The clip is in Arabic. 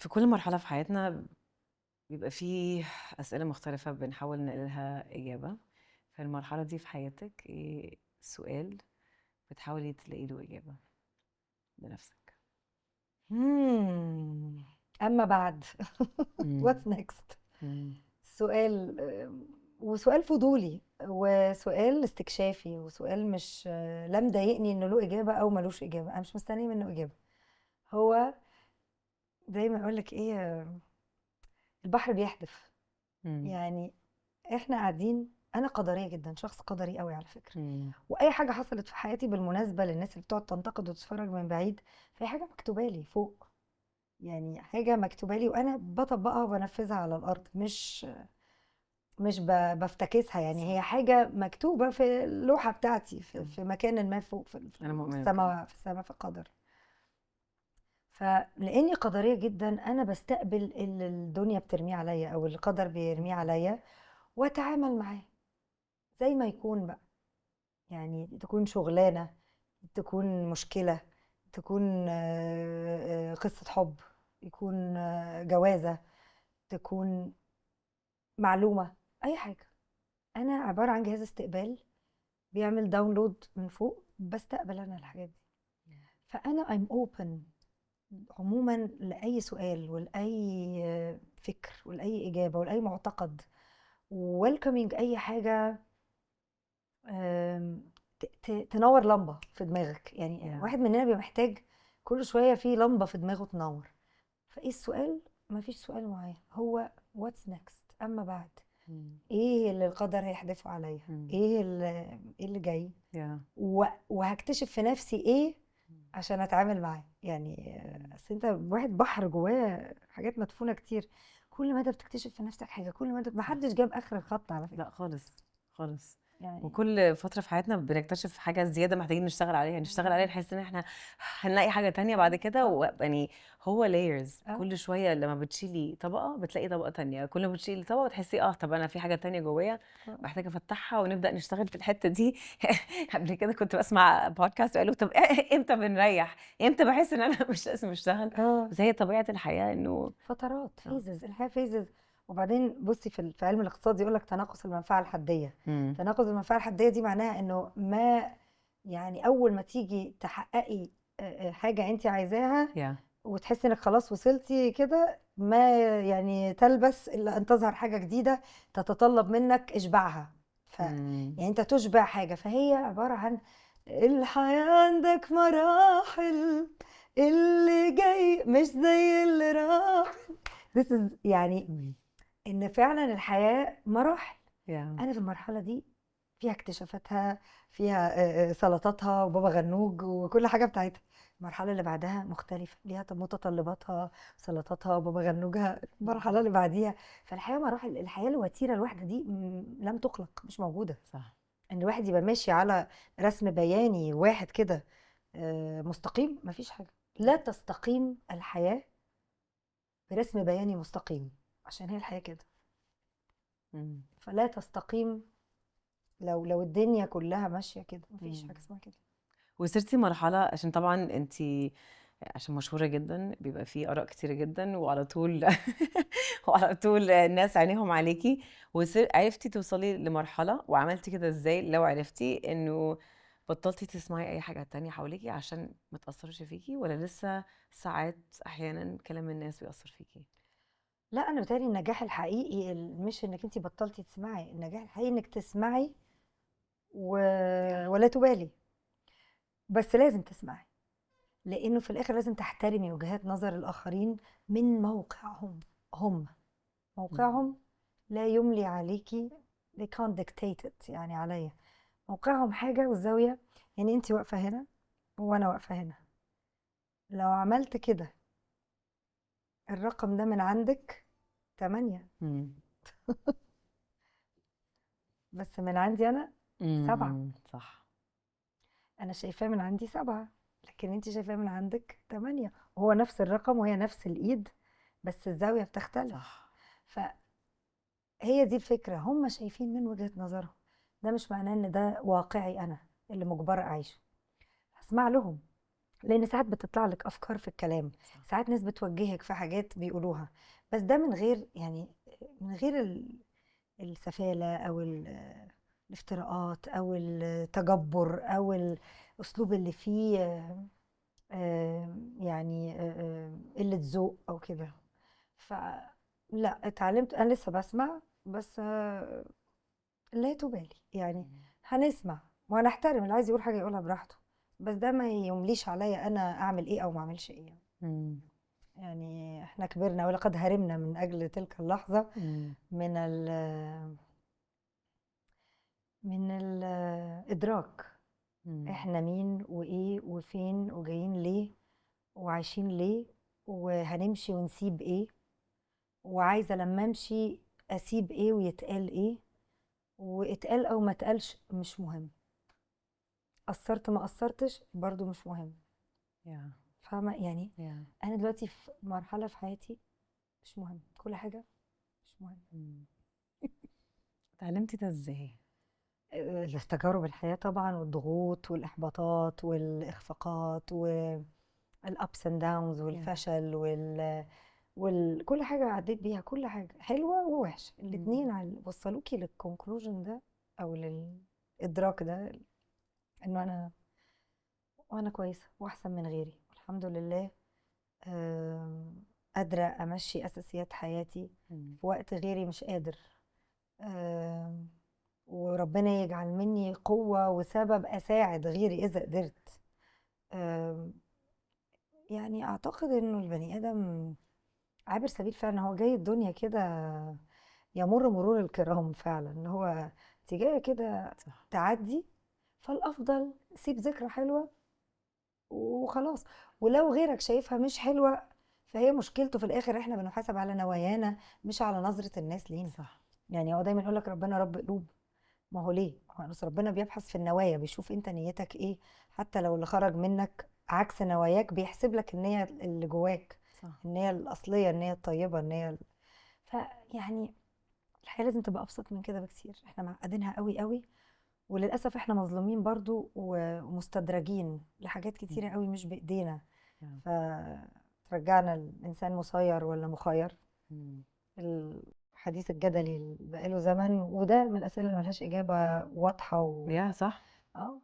في كل مرحلة في حياتنا بيبقى فيه أسئلة مختلفة بنحاول نلاقي لها إجابة. في المرحلة دي في حياتك إيه سؤال بتحاولي تلاقي له إجابة لنفسك؟ مم. أما بعد مم. what's next؟ مم. سؤال وسؤال فضولي وسؤال استكشافي وسؤال مش لا مضايقني انه له اجابه او ملوش اجابه. انا مش مستنيه منه اجابه. هو زي ما اقول لك ايه، البحر بيحدف. مم. يعني احنا قاعدين، انا قدريه جدا، شخص قدري قوي على فكره. مم. واي حاجه حصلت في حياتي بالمناسبه للناس اللي بتقعد تنتقد وتتفرج من بعيد، فهي حاجه مكتوبه لي فوق. يعني حاجه مكتوبه لي وانا بطبقها وبنفذها على الارض، مش بفتكسها. يعني هي حاجة مكتوبة في اللوحة بتاعتي في مكان ما فوق في أنا مؤمنة بكده. السماء، في السماء، في القدر. فلاني قدرية جدا انا بستقبل اللي الدنيا بترميه عليا او اللي القدر بيرميه عليا واتعامل معاه زي ما يكون بقى. يعني تكون شغلانة، تكون مشكلة، تكون قصة حب، يكون جوازة، تكون معلومة، اي حاجة. انا عبارة عن جهاز استقبال بيعمل داونلود من فوق، بستقبل انا الحاجات دي. فانا I'm open عموما لاي سؤال ولاي فكر ولاي اجابه ولاي معتقد، welcoming اي حاجه تنور لمبه في دماغك. يعني Yeah. واحد مننا بيبقى محتاج كل شويه في لمبه في دماغه تنور. فايه السؤال؟ ما فيش سؤال معين، هو what's next؟ اما بعد مم. ايه اللي القدر هيحدفه عليا؟ مم. ايه اللي جاي؟ Yeah. وهكتشف في نفسي ايه عشان اتعامل معاه. يعني اصل انت واحد بحر جواه حاجات مدفونه كتير. كل ما انت بتكتشف في نفسك حاجه، كل ما انت، ما حدش جاب اخر الخط على فكره. لا خالص خالص. يعني وكل فترة في حياتنا بنكتشف حاجة زيادة محتاجين نشتغل عليها نحس ان احنا هنلاقي حاجة تانية بعد كده. يعني هو layers، كل شوية لما بتشيلي طبقة بتلاقي طبقة تانية، كل ما بتشيلي طبقة بتحسي طب انا في حاجة تانية جوايا محتاجة افتحها ونبدأ نشتغل في الحتة دي. قبل كده كنت بسمع بودكاست وقالوا طب امتى بنريح، امتى بحس ان انا مش لازم اشتغل. بس هي طبيعة الحياة انه فترات، فيزز، الحياه فيزز. وبعدين بصي في علم الاقتصاد يقول لك تناقص المنفعه الحديه. تناقص المنفعه الحديه دي معناها انه ما، يعني اول ما تيجي تحققي حاجه انت عايزاها يا وتحسي انك خلاص وصلتي كده، ما يعني تلبس الا ان تظهر حاجه جديده تتطلب منك اشباعها. يعني انت تشبع حاجه. فهي عباره عن الحياه عندك مراحل، اللي جاي مش زي اللي راح. This is يعني ان فعلا الحياه مراحل. يا انا في المرحله دي فيها اكتشافاتها، فيها سلطاتها وبابا غنوج وكل حاجه بتاعتها. المرحله اللي بعدها مختلفه، ليها متطلباتها، سلطاتها وبابا غنوجها. المرحله اللي بعديها. فالحياه مراحل. الحياه الوتيره الواحده دي لم تخلق، مش موجوده. صح. ان الواحد يبقى ماشي على رسم بياني واحد كده مستقيم، مفيش حاجه. لا تستقيم الحياه برسم بياني مستقيم، عشان هي الحياه كده. فلا تستقيم لو الدنيا كلها ماشيه كده، مفيش حاجه اسمها كده. وصرتي مرحلة عشان طبعا انتي عشان مشهورة جدا بيبقى فيه آراء كتيرة جدا وعلى طول وعلى طول الناس عينيهم عليكي. عرفتي توصلي لمرحلة وعملتي كده ازاي لو عرفتي انه بطلتي تسمعي اي حاجة تانية حواليكي عشان ما تأثرش فيكي، ولا لسه ساعات احيانا كلام الناس بيأثر فيكي؟ لا، انا بتهيألي النجاح الحقيقي مش انك انت بطلتي تسمعي. النجاح الحقيقي انك تسمعي و... ولا تبالي. بس لازم تسمعي، لانه في الاخر لازم تحترمي وجهات نظر الاخرين من موقعهم. هم موقعهم لا يملي عليكي. they can't dictate it يعني عليا. موقعهم حاجة والزاوية. يعني انت واقفة هنا وانا واقفة هنا، لو عملت كده الرقم ده من عندك 8، بس من عندي انا 7. صح. انا شايفاه من عندي 7، لكن انت شايفاه من عندك 8، وهو نفس الرقم وهي نفس الايد، بس الزاوية بتختلف. صح. فهي دي الفكرة. هم شايفين من وجهة نظرهم. ده مش معناه ان ده واقعي انا اللي مجبرة اعيشه. هسمع لهم، لان ساعات بتطلع لك افكار في الكلام، صح. ساعات ناس بتوجهك في حاجات بيقولوها، بس ده من غير يعني من غير السفالة او الافتراءات او التجبر او الاسلوب اللي فيه يعني قلة ذوق او كده. فلا اتعلمت، انا لسه بسمع بس لا تبالي يعني، هنسمع وهنحترم اللي عايز يقول حاجة يقولها براحته، بس ده ما يمليش عليا انا اعمل ايه او ما اعملش ايه يعني. مم. يعني احنا كبرنا ولقد هرمنا من اجل تلك اللحظة مم. من من الادراك مم. احنا مين وايه وفين وجايين ليه وعايشين ليه وهنمشي ونسيب ايه، وعايزة لما امشي اسيب ايه ويتقال ايه، واتقال او ما اتقالش مش مهم، قصرت ما قصرتش برضو مش مهم. يا فاهمة يعني؟ يا انا دلوقتي في مرحلة في حياتي مش مهم، كل حاجة مش مهم. مم. اتعلمتي ده ازاي؟ تجارب الحياة طبعا، والضغوط والإحباطات والإخفاقات والأبس اند داونز يا والفشل كل حاجة عديت بيها، كل حاجة حلوة ووحشة مم. الاتنين وصلوكي للكونكلوجن ده أو للإدراك ده، إنه أنا كويسة وأحسن من غيري الحمد لله. قادرة أمشي أساسيات حياتي مم. في وقت غيري مش قادر. آم، وربنا يجعل مني قوة وسبب أساعد غيري إذا قدرت. آم، يعني أعتقد إنه البني آدم عابر سبيل فعلا، هو جاي الدنيا كده يمر مرور الكرام فعلا، إن هو انت جاية كده صح. تعدي، فالأفضل سيب ذكرى حلوة وخلاص. ولو غيرك شايفها مش حلوة فهي مشكلته، في الآخر احنا بنحاسب على نوايانا مش على نظرة الناس لينا. صح. يعني هو دايما يقول لك ربنا رب قلوب، ما هو ليه؟ هو بس ربنا بيبحث في النوايا، بيشوف انت نيتك ايه، حتى لو اللي خرج منك عكس نواياك بيحسب لك النية اللي جواك، صح. النية الأصلية، النية الطيبة، فيعني الحياة لازم تبقى أبسط من كده بكتير، احنا معقدينها قوي قوي، وللأسف احنا مظلومين برضو ومستدرجين لحاجات كتيرة قوي مش بإيدينا، يا فترجعنا الإنسان مسير ولا مخير. مم. الحديث الجدلي اللي بقاله زمن، وده من الأسئلة اللي ملهاش إجابة واضحة يا صح. اه